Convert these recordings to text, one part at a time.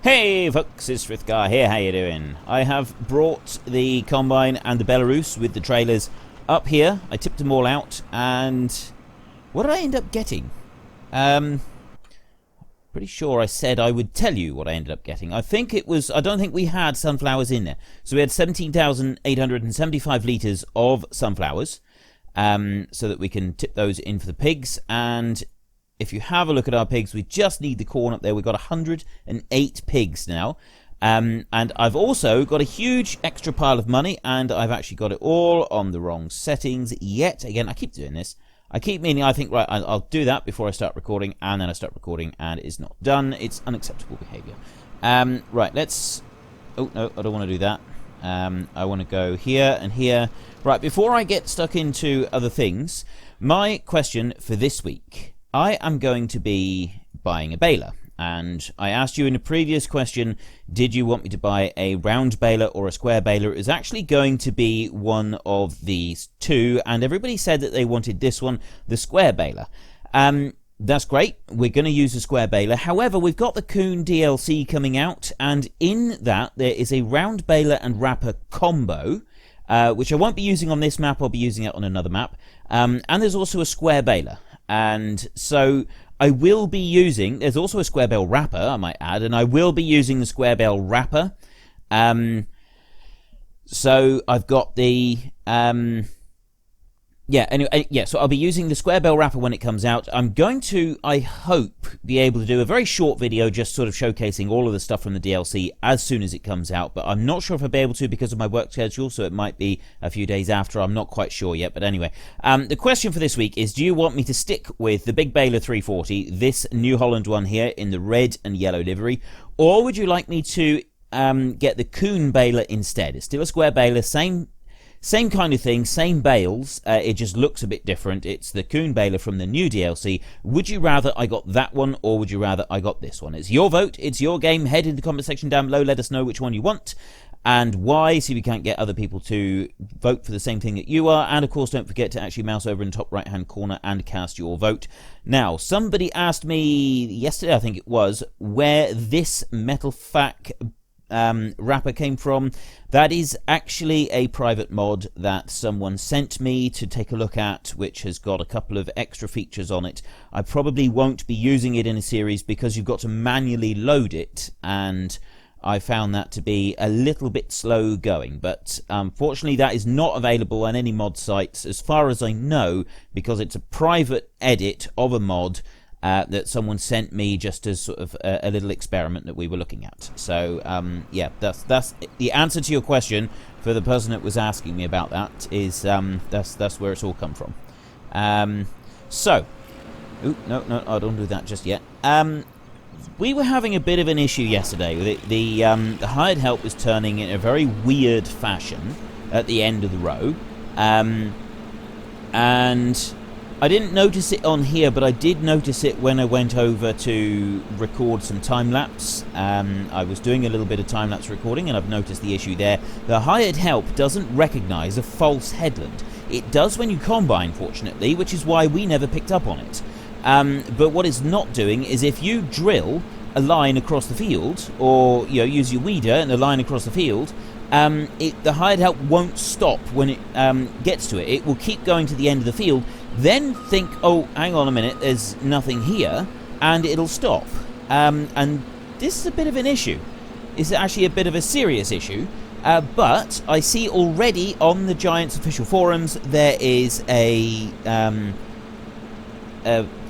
Hey folks, it's Frithgar here, how you doing? I have brought the Combine and the Belarus with the trailers up here. I tipped them all out, and what did I end up getting? Pretty sure I said I would tell you what I ended up getting. I don't think we had sunflowers in there. So we had 17,875 litres of sunflowers, so that we can tip those in for the pigs. And if you have a look at our pigs, we just need the corn up there. We've got 108 pigs now. And I've also got a huge extra pile of money, and I've actually got it all on the wrong settings yet. Again, I keep doing this. I keep meaning, I think, right, I'll do that before I start recording, and then I start recording, and it's not done. It's unacceptable behaviour. Right, let's... Oh, no, I don't want to do that. I want to go here and here. Right, before I get stuck into other things, my question for this week... I am going to be buying a baler, and I asked you in a previous question, did you want me to buy a round baler or a square baler? It was actually going to be one of these two, and everybody said that they wanted this one, the square baler. That's great, we're going to use a square baler. However, we've got the Kuhn DLC coming out, and in that there is a round baler and wrapper combo, which I won't be using on this map, I'll be using it on another map. And there's also a square baler. And so I will be using, there's also a square bale wrapper, I might add, and I will be using the square bale wrapper. So I've got the, so I'll be using the square bale wrapper when it comes out. I'm going to, I hope, be able to do a very short video just sort of showcasing all of the stuff from the DLC as soon as it comes out, but I'm not sure if I'll be able to because of my work schedule, so it might be a few days after. I'm not quite sure yet, but anyway. The question for this week is, do you want me to stick with the Big Baler 340, this New Holland one here in the red and yellow livery, or would you like me to get the Kuhn baler instead? It's still a square baler, same kind of thing, same bales, it just looks a bit different. It's the Kuhn baler from the new DLC. Would you rather I got that one, or would you rather I got this one? It's your vote, it's your game. Head in the comment section down below, let us know which one you want and why, see if we can't get other people to vote for the same thing that you are. And of course, don't forget to actually mouse over in the top right hand corner and cast your vote. Now, somebody asked me yesterday, I think it was, where this metal fac wrapper came from. That is actually a private mod that someone sent me to take a look at, which has got a couple of extra features on it. I probably won't be using it in a series because you've got to manually load it, and I found that to be a little bit slow going, but unfortunately that is not available on any mod sites as far as I know, because it's a private edit of a mod that someone sent me just as sort of a little experiment that we were looking at. So yeah, that's the answer to your question for the person that was asking me about that. Is that's where it's all come from. So, ooh, no, I don't do that just yet. We were having a bit of an issue yesterday. The hired help was turning in a very weird fashion at the end of the row, and I didn't notice it on here, but I did notice it when I went over to record some time-lapse. I was doing a little bit of time-lapse recording, and I've noticed the issue there. The hired help doesn't recognise a false headland. It does when you combine, fortunately, which is why we never picked up on it. But what it's not doing is if you drill a line across the field, or use your weeder and a line across the field, the hired help won't stop when it gets to it. It will keep going to the end of the field, then think, oh, hang on a minute, there's nothing here, and it'll stop. And this is a bit of an issue. It's actually a bit of a serious issue, but I see already on the Giants official forums there is a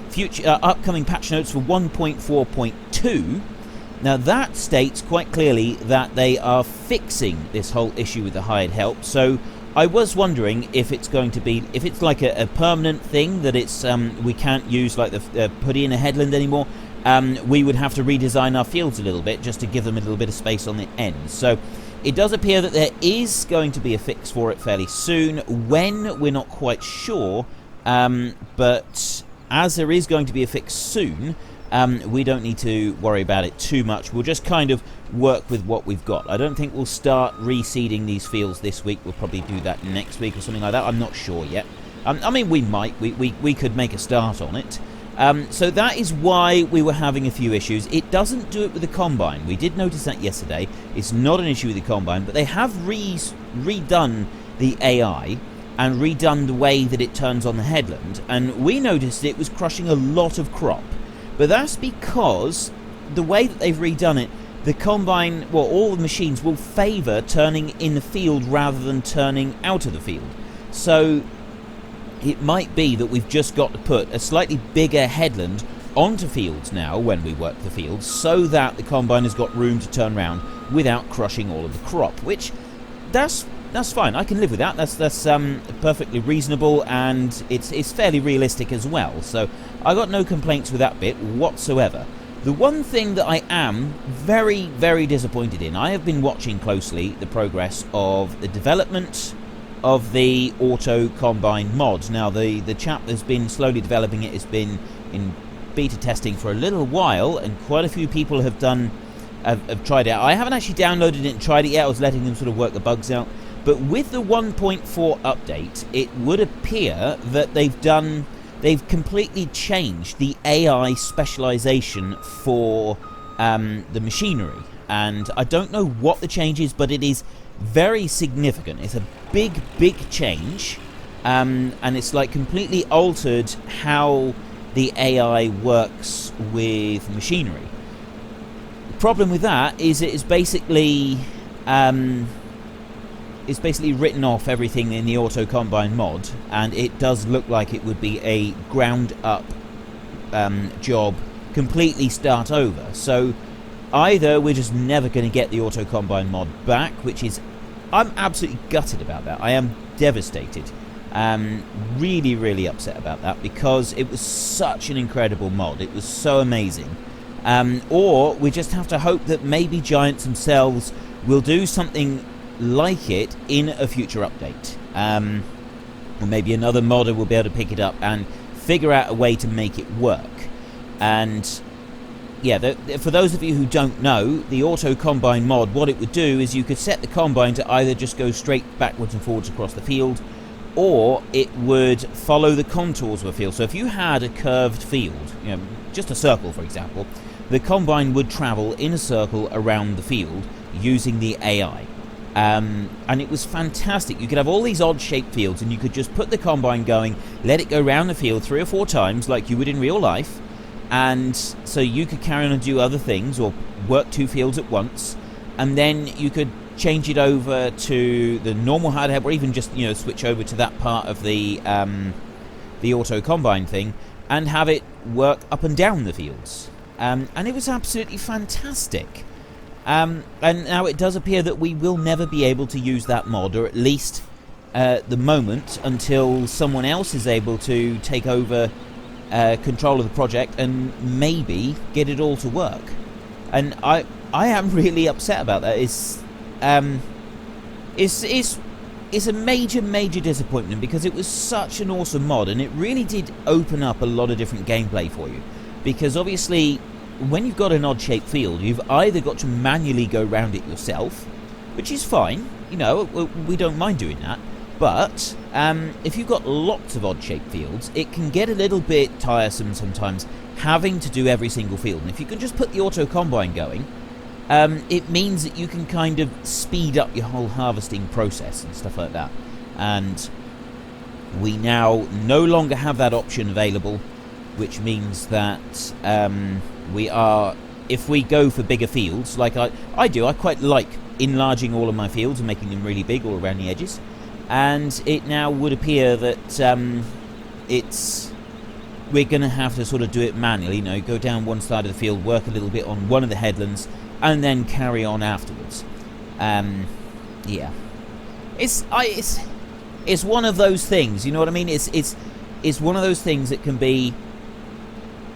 future upcoming patch notes for 1.4.2. Now that states quite clearly that they are fixing this whole issue with the hired help, so I was wondering if it's going to be, if it's like a permanent thing, that it's we can't use like the put in a headland anymore. We would have to redesign our fields a little bit just to give them a little bit of space on the end. So it does appear that there is going to be a fix for it fairly soon. When, we're not quite sure, but as there is going to be a fix soon, we don't need to worry about it too much. We'll just kind of work with what we've got. I don't think we'll start reseeding these fields this week. We'll probably do that next week or something like that. I'm not sure yet. I mean, we might. We could make a start on it. So that is why we were having a few issues. It doesn't do it with the Combine. We did notice that yesterday. It's not an issue with the Combine, but they have redone the AI and redone the way that it turns on the headland, and we noticed it was crushing a lot of crop. But that's because the way that they've redone it, the Combine, well, all the machines will favour turning in the field rather than turning out of the field. So it might be that we've just got to put a slightly bigger headland onto fields now when we work the fields, so that the Combine has got room to turn around without crushing all of the crop, which that's fine. I can live with that. That's perfectly reasonable, and it's fairly realistic as well. So I got no complaints with that bit whatsoever. The one thing that I am very, very disappointed in, I have been watching closely the progress of the development of the Auto Combine mod. Now, the chap that's been slowly developing it has been in beta testing for a little while, and quite a few people have tried it out. I haven't actually downloaded it and tried it yet. I was letting them sort of work the bugs out. But with the 1.4 update, it would appear that they've completely changed the AI specialization for the machinery. And I don't know what the change is, but it is very significant. It's a big, big change. And it's like completely altered how the AI works with machinery. The problem with that is it is basically written off everything in the Auto Combine mod, and it does look like it would be a ground up job, completely start over. So either we're just never going to get the Auto Combine mod back, which is, I'm absolutely gutted about that. I am devastated. Really, really upset about that, because it was such an incredible mod. It was so amazing. Or we just have to hope that maybe Giants themselves will do something like it in a future update, or maybe another modder will be able to pick it up and figure out a way to make it work. And yeah, for those of you who don't know, the Auto Combine mod, what it would do is you could set the Combine to either just go straight backwards and forwards across the field, or it would follow the contours of a field. So if you had a curved field, just a circle for example, the Combine would travel in a circle around the field using the AI. And it was fantastic. You could have all these odd-shaped fields, and you could just put the Combine going, let it go around the field 3 or 4 times like you would in real life, and so you could carry on and do other things, or work 2 fields at once, and then you could change it over to the normal hard head, or even just switch over to that part of the Auto Combine thing, and have it work up and down the fields. And it was absolutely fantastic. And now it does appear that we will never be able to use that mod, or at least the moment, until someone else is able to take over control of the project and maybe get it all to work. And I am really upset about that. It's a major disappointment, because it was such an awesome mod, and it really did open up a lot of different gameplay for you. Because obviously, when you've got an odd-shaped field, you've either got to manually go round it yourself, which is fine, we don't mind doing that, but if you've got lots of odd-shaped fields, it can get a little bit tiresome sometimes having to do every single field. And if you can just put the Auto Combine going, it means that you can kind of speed up your whole harvesting process and stuff like that. And we now no longer have that option available, which means that if we go for bigger fields, like I do, I quite like enlarging all of my fields and making them really big all around the edges, and it now would appear that we're going to have to sort of do it manually, go down one side of the field, work a little bit on one of the headlands, and then carry on afterwards. Yeah, it's one of those things, you know what I mean? It's one of those things that can be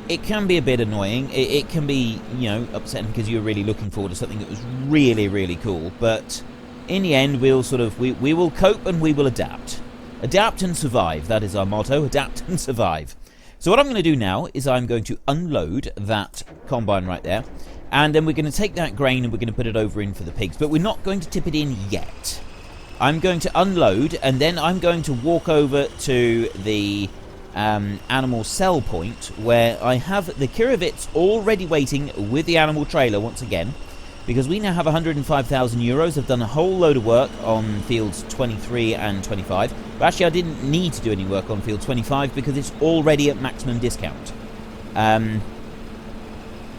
a bit annoying. It can be, upsetting, because you're really looking forward to something that was really, really cool. But in the end, we will cope, and we will adapt. Adapt and survive. That is our motto. Adapt and survive. So what I'm going to do now is I'm going to unload that Combine right there, and then we're going to take that grain and we're going to put it over in for the pigs. But we're not going to tip it in yet. I'm going to unload, and then I'm going to walk over to the animal sell point, where I have the Kirovits already waiting with the animal trailer once again, because we now have 105,000 euros. I've done a whole load of work on fields 23 and 25. But actually, I didn't need to do any work on field 25 because it's already at maximum discount. At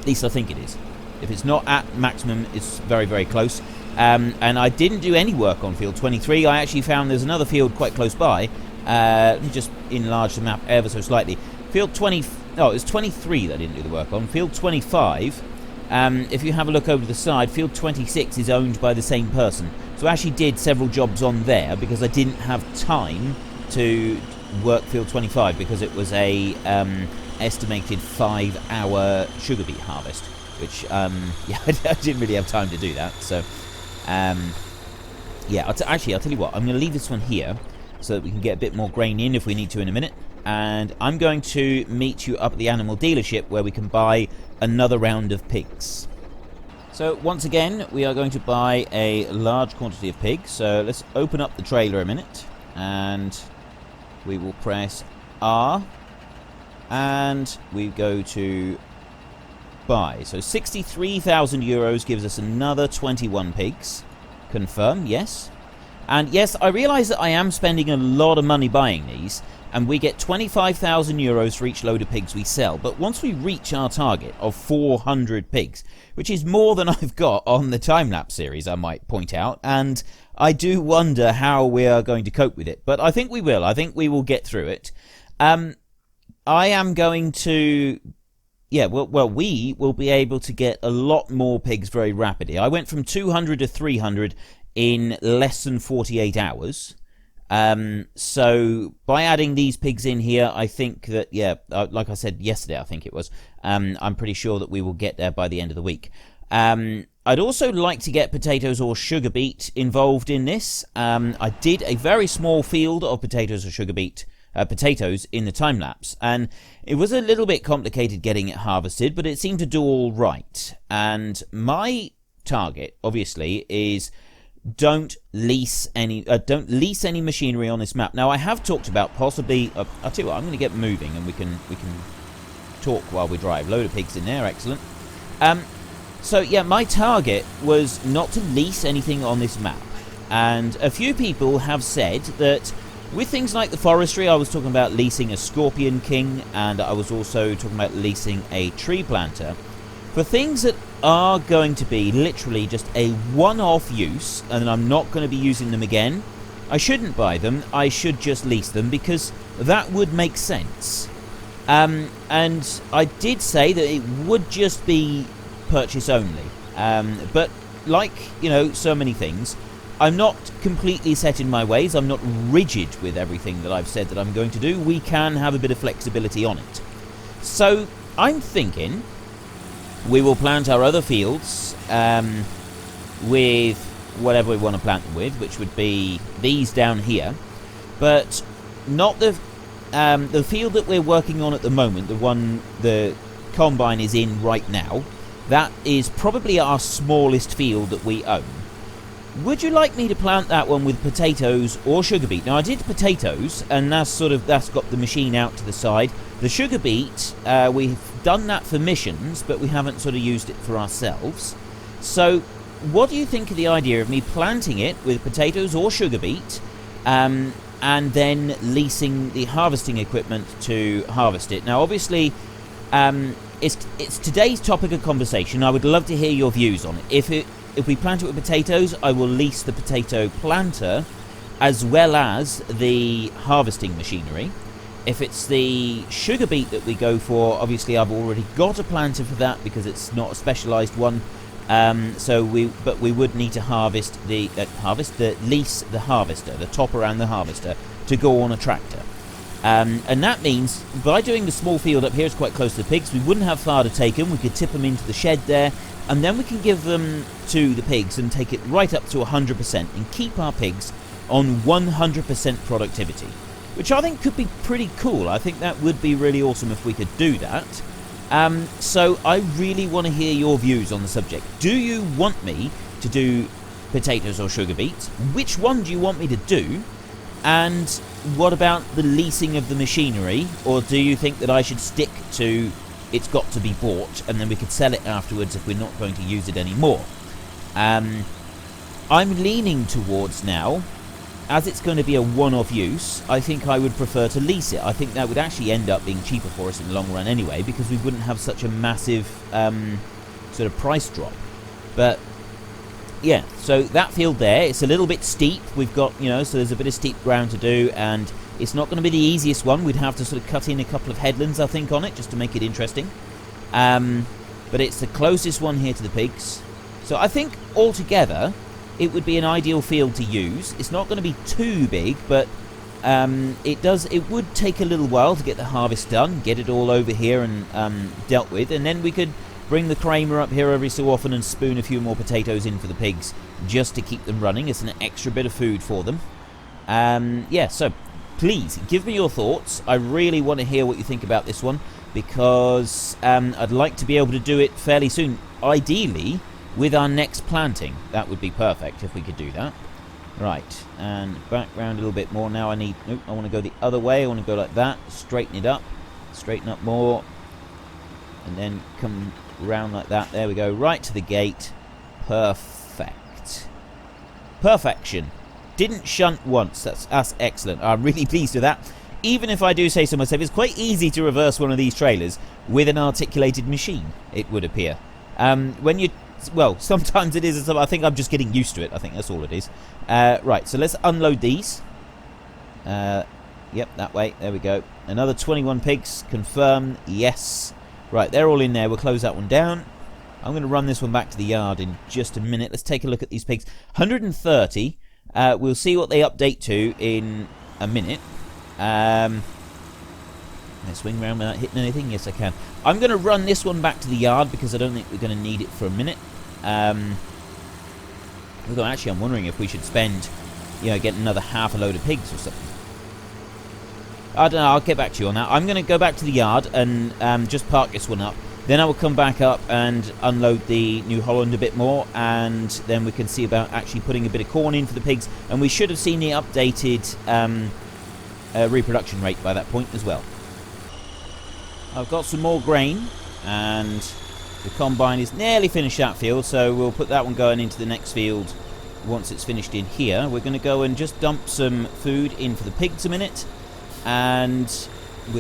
least I think it is. If it's not at maximum, it's very, very close. And I didn't do any work on field 23. I actually found there's another field quite close by. Let me just enlarge the map ever so slightly. Field 20... Oh, it was 23 that I didn't do the work on. Field 25... if you have a look over to the side, field 26 is owned by the same person. So I actually did several jobs on there because I didn't have time to work field 25 because it was a estimated 5-hour sugar beet harvest, which yeah, I didn't really have time to do that. So yeah, actually I'll tell you what, I'm going to leave this one here so that we can get a bit more grain in if we need to in a minute. And I'm going to meet you up at the animal dealership where we can buy another round of pigs. So once again, we are going to buy a large quantity of pigs. So let's open up the trailer a minute, and we will press R, and we go to buy. So 63,000 euros gives us another 21 pigs. Confirm, yes. And yes, I realise that I am spending a lot of money buying these, and we get 25,000 euros for each load of pigs we sell. But once we reach our target of 400 pigs, which is more than I've got on the time-lapse series, I might point out, and I do wonder how we are going to cope with it. But I think we will. I think we will get through it. I am going to... Yeah, well, we will be able to get a lot more pigs very rapidly. I went from 200 to 300 in less than 48 hours. So by adding these pigs in here, I think that, yeah, like I said yesterday, I think it was, I'm pretty sure that we will get there by the end of the week. I'd also like to get potatoes or sugar beet involved in this. I did a very small field of potatoes or sugar beet, potatoes in the time lapse, and it was a little bit complicated getting it harvested, but it seemed to do all right. And my target, obviously, is don't lease any machinery on this map. Now, I have talked about possibly I'll tell you what, I'm going to get moving and we can talk while we drive. Load of pigs in there, excellent. So yeah, my target was not to lease anything on this map, and a few people have said that with things like the forestry, I was talking about leasing a Scorpion King, and I was also talking about leasing a tree planter. For things that are going to be literally just a one-off use, and I'm not going to be using them again, I shouldn't buy them. I should just lease them, because that would make sense. And I did say that it would just be purchase only. But like, you know, so many things, I'm not completely set in my ways. I'm not rigid with everything that I've said that I'm going to do. We can have a bit of flexibility on it. So I'm thinking we will plant our other fields with whatever we want to plant them with, which would be these down here, but not the field that we're working on at the moment, the one the combine is in right now. That is probably our smallest field that we own. Would you like me to plant that one with potatoes or sugar beet? Now, I did potatoes, and that's got the machine out to the side. The sugar beet, we've done that for missions, but we haven't sort of used it for ourselves. So what do you think of the idea of me planting it with potatoes or sugar beet, and then leasing the harvesting equipment to harvest it? Now, obviously, it's today's topic of conversation. I would love to hear your views on it. If we plant it with potatoes, I will lease the potato planter as well as the harvesting machinery. If it's the sugar beet that we go for, obviously I've already got a planter for that because it's not a specialised one. But we would need to lease the harvester, the topper and the harvester, to go on a tractor. And that means by doing the small field up here, it's quite close to the pigs, we wouldn't have far to take them. We could tip them into the shed there, and then we can give them to the pigs and take it right up to 100% and keep our pigs on 100% productivity, which I think could be pretty cool. I think that would be really awesome if we could do that. So I really want to hear your views on the subject. Do you want me to do potatoes or sugar beets? Which one do you want me to do? And what about the leasing of the machinery? Or do you think that I should stick to it's got to be bought and then we could sell it afterwards if we're not going to use it anymore? I'm leaning towards now, as it's going to be a one-off use, I think I would prefer to lease it. I think that would actually end up being cheaper for us in the long run anyway, because we wouldn't have such a massive sort of price drop. But yeah, so that field there, it's a little bit steep. We've got, so there's a bit of steep ground to do, and it's not going to be the easiest one. We'd have to sort of cut in a couple of headlands, I think, on it, just to make it interesting. But it's the closest one here to the pigs. So I think, altogether, it would be an ideal field to use. It's not going to be too big, but it would take a little while to get the harvest done, get it all over here and dealt with, and then we could bring the Kramer up here every so often and spoon a few more potatoes in for the pigs just to keep them running. It's an extra bit of food for them. Yeah, so please give me your thoughts. I really want to hear what you think about this one, because I'd like to be able to do it fairly soon. Ideally, with our next planting. That would be perfect if we could do that. Right, and back round a little bit more. Now I want to go the other way. I want to go like that, straighten it up, straighten up more, and then come round like that. There we go, right to the gate. Perfect. Perfection. Didn't shunt once. That's excellent. I'm really pleased with that. Even if I do say so myself, it's quite easy to reverse one of these trailers with an articulated machine, it would appear. Well, sometimes it is. I think I'm just getting used to it. I think that's all it is. Right, so let's unload these. Yep, that way. There we go. Another 21 pigs. Confirm. Yes. Right, they're all in there. We'll close that one down. I'm going to run this one back to the yard in just a minute. Let's take a look at these pigs. 130. We'll see what they update to in a minute. Can I swing around without hitting anything? Yes, I can. I'm going to run this one back to the yard because I don't think we're going to need it for a minute. Although actually I'm wondering if we should spend, get another half a load of pigs or something. I don't know, I'll get back to you on that. I'm going to go back to the yard and just park this one up. Then I will come back up and unload the New Holland a bit more, and then we can see about actually putting a bit of corn in for the pigs. And we should have seen the updated reproduction rate by that point as well. I've got some more grain, and the combine is nearly finished that field, so we'll put that one going into the next field once it's finished in here. We're going to go and just dump some food in for the pigs a minute, and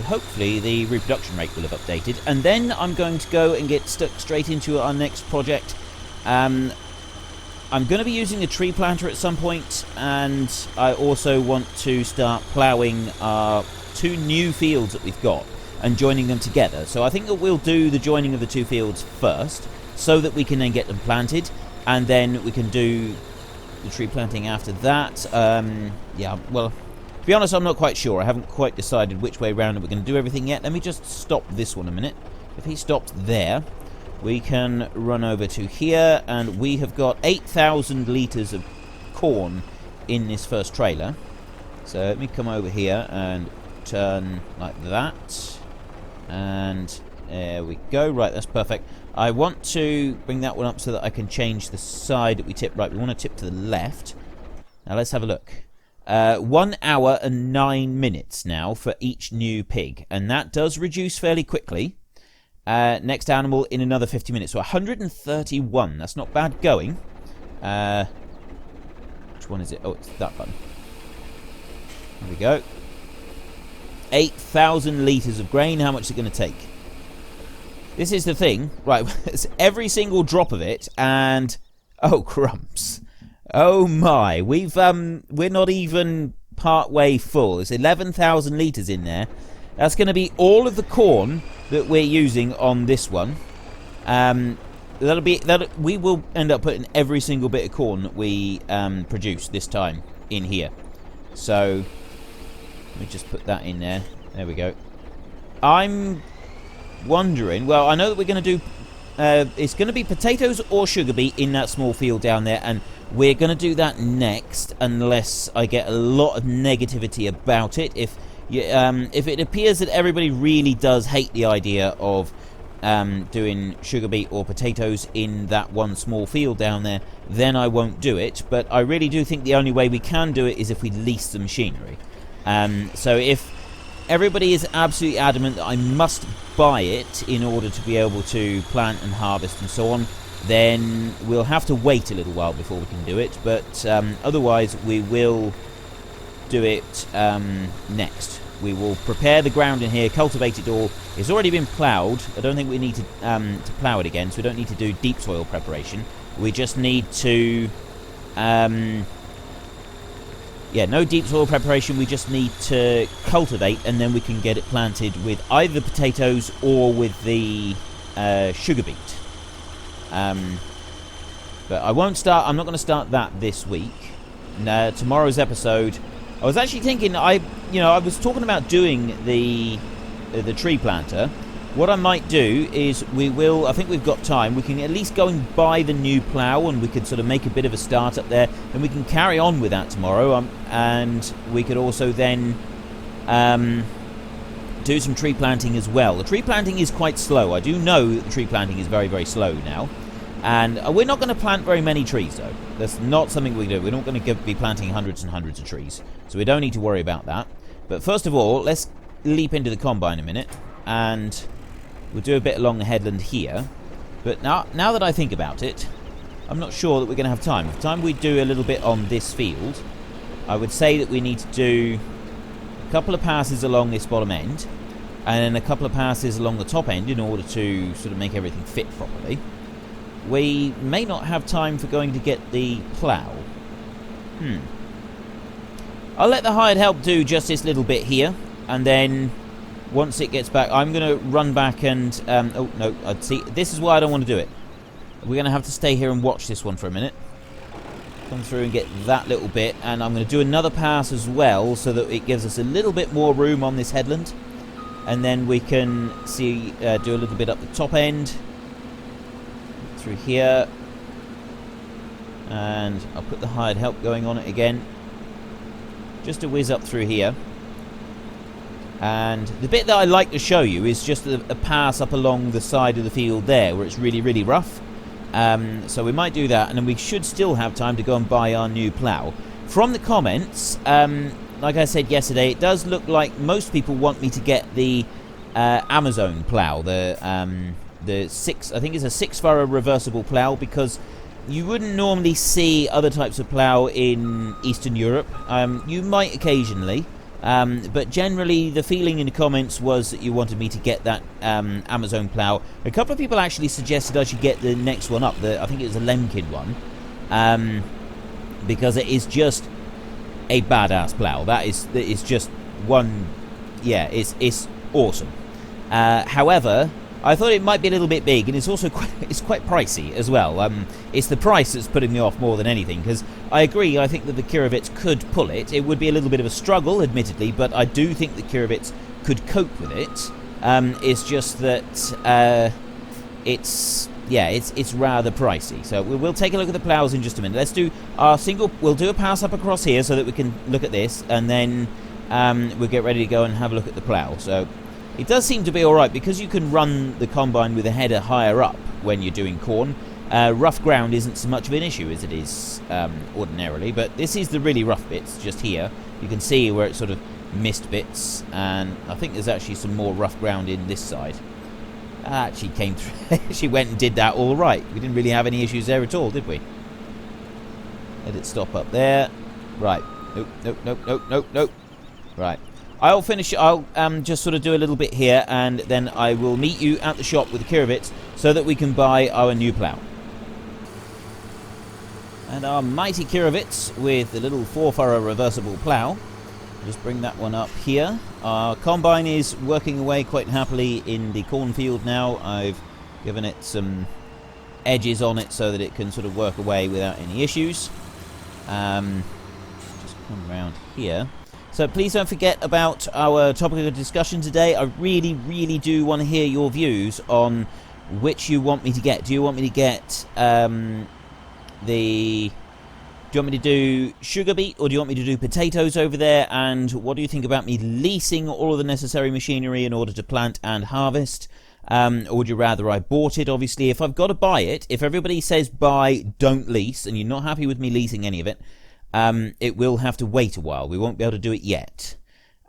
hopefully the reproduction rate will have updated. And then I'm going to go and get stuck straight into our next project. I'm going to be using a tree planter at some point, and I also want to start ploughing our 2 new fields that we've got and joining them together. So I think that we'll do the joining of the 2 fields first, so that we can then get them planted, and then we can do the tree planting after that. Yeah, well, to be honest, I'm not quite sure. I haven't quite decided which way around we're going to do everything yet. Let me just stop this one a minute. If he stops there, we can run over to here, and we have got 8,000 litres of corn in this first trailer. So let me come over here and turn like that. And there we go. Right, that's perfect. I want to bring that one up so that I can change the side that we tip. Right, we want to tip to the left. Now let's have a look. 1 hour and 9 minutes now for each new pig, and that does reduce fairly quickly. Next animal in another 50 minutes, so 131. That's not bad going. Which one is it? Oh, it's that button. There we go. 8,000 litres of grain. How much is it going to take? This is the thing. Right, it's every single drop of it, and oh, crumbs. Oh my, we're not even part way full. There's 11,000 litres in there. That's going to be all of the corn that we're using on this one. We will end up putting every single bit of corn that we produce this time in here. So let me just put that in there. There we go. I'm wondering, well, I know that we're going to do it's going to be potatoes or sugar beet in that small field down there, and we're going to do that next, unless I get a lot of negativity about it. If it appears that everybody really does hate the idea of doing sugar beet or potatoes in that one small field down there, then I won't do it. But I really do think the only way we can do it is if we lease the machinery. So if everybody is absolutely adamant that I must buy it in order to be able to plant and harvest and so on, then we'll have to wait a little while before we can do it. But otherwise we will do it next. We will prepare the ground in here, cultivate it all. It's already been ploughed. I don't think we need to plough it again, so we don't need to do deep soil preparation. We just need to... no deep soil preparation. We just need to cultivate, and then we can get it planted with either potatoes or with the sugar beet. But I won't start... I'm not going to start that this week. Tomorrow's episode... I was actually thinking, I was talking about doing the tree planter. What I might do is I think we've got time, we can at least go and buy the new plough, and we could sort of make a bit of a start up there, and we can carry on with that tomorrow, and we could also then do some tree planting as well. The tree planting is quite slow. I do know that the tree planting is very, very slow now. And we're not going to plant very many trees, though. That's not something we do. We're not going to be planting hundreds and hundreds of trees. So we don't need to worry about that. But first of all, let's leap into the combine a minute. And we'll do a bit along the headland here. But now that I think about it, I'm not sure that we're going to have time. By the time we do a little bit on this field, I would say that we need to do a couple of passes along this bottom end. And then a couple of passes along the top end in order to sort of make everything fit properly. We may not have time for going to get the plough. I'll let the hired help do just this little bit here, and then once it gets back, I'm going to run back and... see, this is why I don't want to do it. We're going to have to stay here and watch this one for a minute. Come through and get that little bit, and I'm going to do another pass as well, so that it gives us a little bit more room on this headland. And then we can do a little bit up the top end. Through here, and I'll put the hired help going on it again, just to whiz up through here. And the bit that I like to show you is just a pass up along the side of the field there, where it's really, really rough. So we might do that, and then we should still have time to go and buy our new plough. From the comments, like I said yesterday, it does look like most people want me to get the Amazon plough, the 6, I think it's a 6-furrow reversible plough, because you wouldn't normally see other types of plough in Eastern Europe. You might occasionally, but generally the feeling in the comments was that you wanted me to get that Amazon plough. A couple of people actually suggested I should get the next one up, I think it was a Lemkin one, because it is just a badass plough. That is just one, it's awesome. However, I thought it might be a little bit big, and it's also quite pricey as well. It's the price that's putting me off more than anything, because I agree, I think that the Kirovits could pull it. It would be a little bit of a struggle, admittedly, but I do think the Kirovits could cope with it. It's just that it's rather pricey. So we'll take a look at the ploughs in just a minute. Let's do our we'll do a pass up across here so that we can look at this, and then we'll get ready to go and have a look at the plough. So it does seem to be alright, because you can run the combine with a header higher up when you're doing corn. Rough ground isn't so much of an issue as it is ordinarily, but this is the really rough bits just here. You can see where it sort of missed bits, and I think there's actually some more rough ground in this side. She came through. She went and did that all right. We didn't really have any issues there at all, did we? Let it stop up there. Right. Nope. Right. I'll finish. I'll just sort of do a little bit here, and then I will meet you at the shop with the Kirovits so that we can buy our new plough. And our mighty Kirovits with the little 4-furrow reversible plough. Just bring that one up here. Our combine is working away quite happily in the cornfield now. I've given it some edges on it so that it can sort of work away without any issues. Just come around here. So please don't forget about our topic of discussion today. I really, really do want to hear your views on which you want me to get. Do you want me to get do you want me to do sugar beet, or do you want me to do potatoes over there? And what do you think about me leasing all of the necessary machinery in order to plant and harvest? Or would you rather I bought it? Obviously, if I've got to buy it, if everybody says buy, don't lease, and you're not happy with me leasing any of it, it will have to wait a while. We won't be able to do it yet.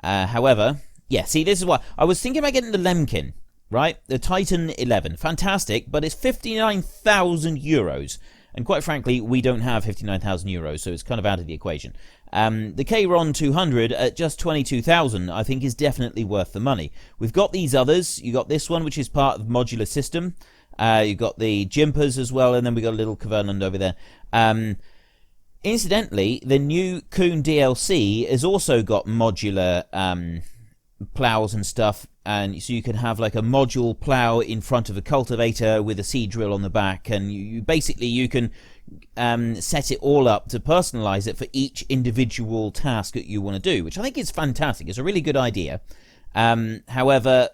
However, yeah, see, this is why I was thinking about getting the Lemkin, right? The Titan 11. Fantastic, but it's 59,000 euros. And quite frankly, we don't have 59,000 euros, so it's kind of out of the equation. The Kayron 200 at just 22,000, I think, is definitely worth the money. We've got these others. You got this one, which is part of the modular system. You've got the Jimpers as well, and then we got a little Kverneland over there. Incidentally, the new Kuhn DLC has also got modular plows and stuff, and so you can have like a module plow in front of a cultivator with a seed drill on the back, and you basically you can set it all up to personalize it for each individual task that you want to do, which I think is fantastic. It's a really good idea. However,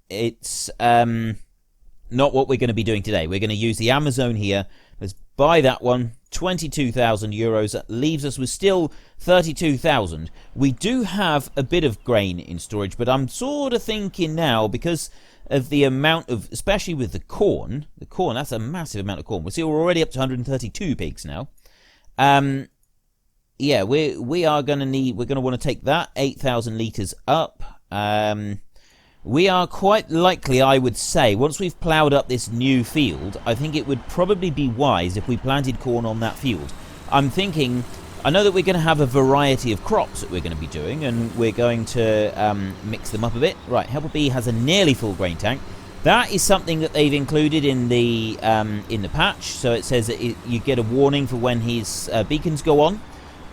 it's not what we're going to be doing today. We're going to use the Amazon here. Let's buy that one. 22,000 euros. That leaves us with still 32,000. We do have a bit of grain in storage, but I'm sort of thinking now, because of the amount of, especially with the corn, that's a massive amount of corn. We're already up to 132 pigs now. Yeah, we are going to need, we're going to want to take that 8,000 litres up. We are quite likely, I would say, once we've ploughed up this new field, I think it would probably be wise if we planted corn on that field. I'm thinking, I know that we're going to have a variety of crops that we're going to be doing, and we're going to mix them up a bit. Right, Helper B has a nearly full grain tank. That is something that they've included in the patch, so it says that you get a warning for when his beacons go on.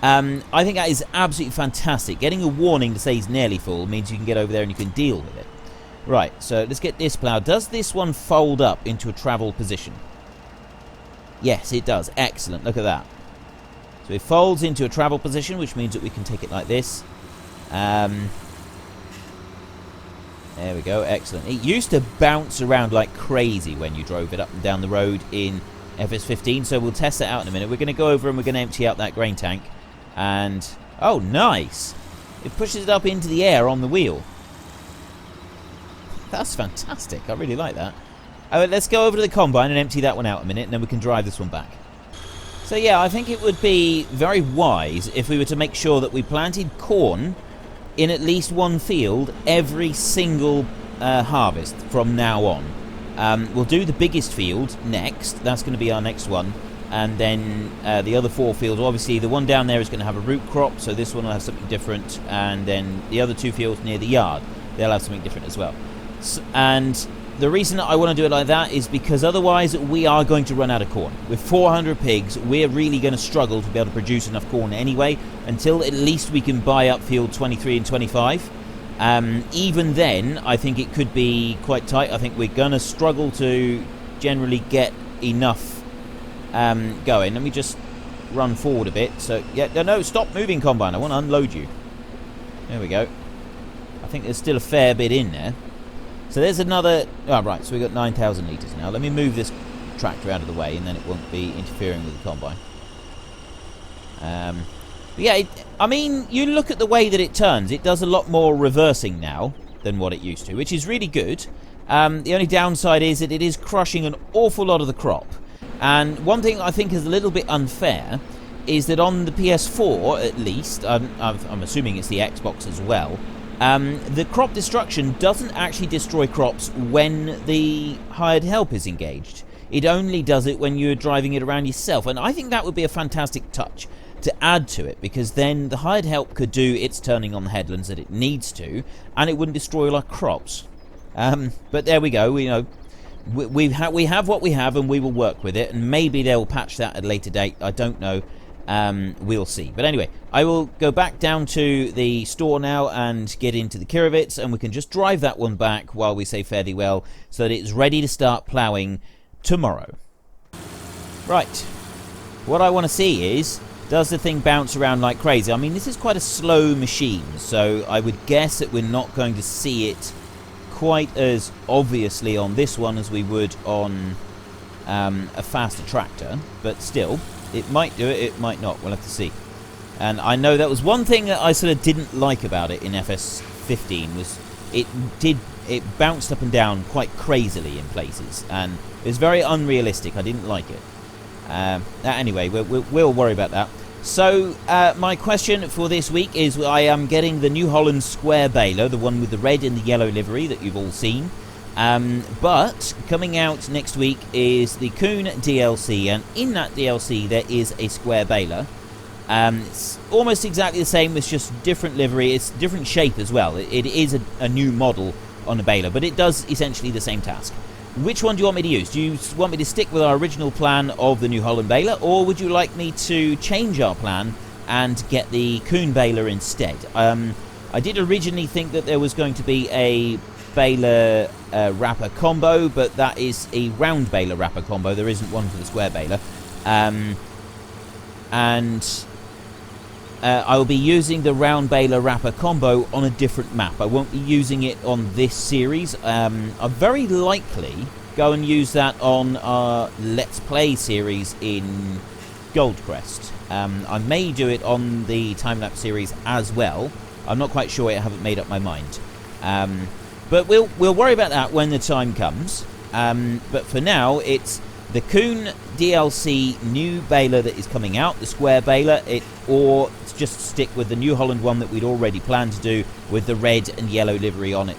I think that is absolutely fantastic. Getting a warning to say he's nearly full means you can get over there and you can deal with it. Right, so let's get this ploughed. Does this one fold up into a travel position? Yes, it does. Excellent. Look at that. So it folds into a travel position, which means that we can take it like this. There we go. Excellent. It used to bounce around like crazy when you drove it up and down the road in FS15, so we'll test that out in a minute. We're going to go over and we're going to empty out that grain tank. And, oh, nice. It pushes it up into the air on the wheel. That's fantastic. I really like that. Let's go over to the combine and empty that one out a minute, and then we can drive this one back. So yeah, I think it would be very wise if we were to make sure that we planted corn in at least one field every single harvest from now on. We'll do the biggest field next. That's going to be our next one. And then the other 4 fields, obviously the one down there is going to have a root crop, so this one will have something different. And then the other 2 fields near the yard, they'll have something different as well. And the reason that I want to do it like that is because otherwise we are going to run out of corn. With 400 pigs, we're really going to struggle to be able to produce enough corn anyway, until at least we can buy up field 23 and 25. Even then, I think it could be quite tight. I think we're going to struggle to generally get enough going. Let me just run forward a bit. So, yeah, no, stop moving, Combine. I want to unload you. There we go. I think there's still a fair bit in there. So there's another... Oh, right, so we've got 9,000 litres now. Let me move this tractor out of the way, and then it won't be interfering with the combine. But yeah, I mean, you look at the way that it turns. It does a lot more reversing now than what it used to, which is really good. The only downside is that it is crushing an awful lot of the crop. And one thing I think is a little bit unfair is that on the PS4, at least, I'm assuming it's the Xbox as well, the crop destruction doesn't actually destroy crops when the hired help is engaged. It only does it when you're driving it around yourself, and I think that would be a fantastic touch to add to it, because then the hired help could do its turning on the headlands that it needs to, and it wouldn't destroy all our crops. But there we go. You know, we have what we have, and we will work with it, and maybe they'll patch that at a later date. I don't know. We'll see. But anyway, I will go back down to the store now and get into the Kirovitz, and we can just drive that one back while we say fare thee well, so that it's ready to start ploughing tomorrow. Right. What I want to see is, does the thing bounce around like crazy? I mean, this is quite a slow machine, so I would guess that we're not going to see it quite as obviously on this one as we would on a faster tractor, but still, it might do it, it might not. We'll have to see. And I know that was one thing that I sort of didn't like about it in FS15, was it did it bounced up and down quite crazily in places, and it was very unrealistic. I didn't like it. Anyway, we'll worry about that. So, my question for this week is, I am getting the New Holland square baler, the one with the red and the yellow livery that you've all seen. But coming out next week is the Kuhn DLC, and in that DLC there is a square baler. It's almost exactly the same, it's just different livery, it's different shape as well. It is a new model on a baler, but it does essentially the same task. Which one do you want me to use? Do you want me to stick with our original plan of the New Holland baler, or would you like me to change our plan and get the Kuhn baler instead? I did originally think that there was going to be a baler wrapper combo, but that is a round baler wrapper combo. There isn't one for the square baler. I will be using the round baler wrapper combo on a different map. I won't be using it on this series. I'll very likely go and use that on our Let's Play series in Goldcrest. I may do it on the time-lapse series as well. I'm not quite sure yet, I haven't made up my mind. But we'll worry about that when the time comes. But for now, it's the Kuhn DLC new baler that is coming out, the square baler, or just stick with the New Holland one that we'd already planned to do with the red and yellow livery on it.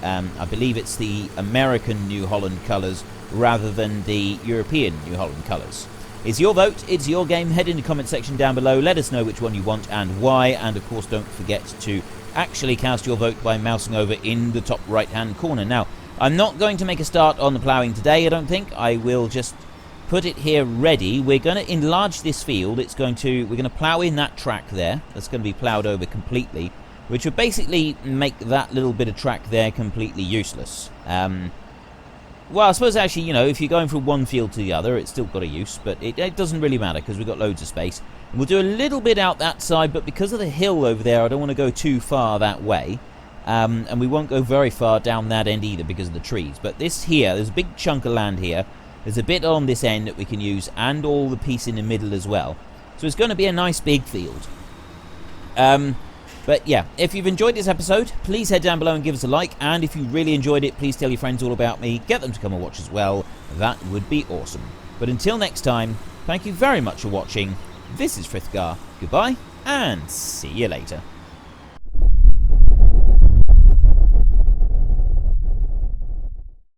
I believe it's the American New Holland colours rather than the European New Holland colours. It's your vote, it's your game. Head in the comment section down below, let us know which one you want and why, and of course don't forget to actually cast your vote by mousing over in the top right hand corner. Now, I'm not going to make a start on the ploughing today, I don't think. I will just put it here ready. We're going to enlarge this field. We're going to plough in that track there. That's going to be ploughed over completely, which would basically make that little bit of track there completely useless. Well, I suppose actually, you know, if you're going from one field to the other, it's still got a use, but it doesn't really matter because we've got loads of space. And we'll do a little bit out that side, but because of the hill over there, I don't want to go too far that way. And we won't go very far down that end either because of the trees. But this here, there's a big chunk of land here. There's a bit on this end that we can use, and all the piece in the middle as well. So it's going to be a nice big field. But yeah, if you've enjoyed this episode, please head down below and give us a like. And if you really enjoyed it, please tell your friends all about me. Get them to come and watch as well. That would be awesome. But until next time, thank you very much for watching. This is Frithgar. Goodbye, and see you later.